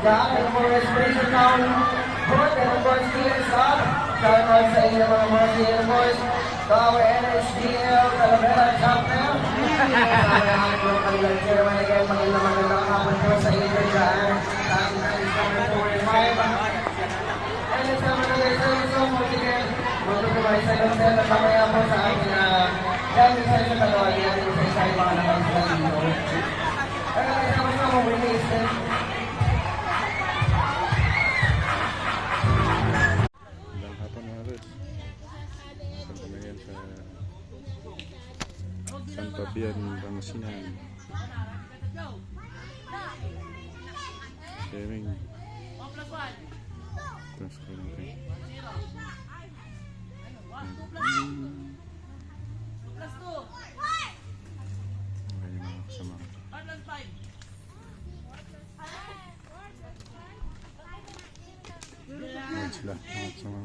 dyan. And for respiration down. Good. And of course, tears up. Shout out sa inyo mga boss here, boys. To our NHDL, Talavera Chapter. Sana ang aking kanilang chairman again. Magandang hapon po sa inyo dyan. Sa ating Islamic 45. And it's naman na guys, so once again, magtutumay sa Lonsel at mamaya po sa ating jamming session na doon. Yan yung sa isa yung mga nakasya dito. Kaya kasama sa mga release. Magandang hapon mga Lods. Punta na yan sa San Fabian, Pangasinan. Sharing. Terus ko lang kayo. Okay, mga kasama. Ayan sila, mga kasama.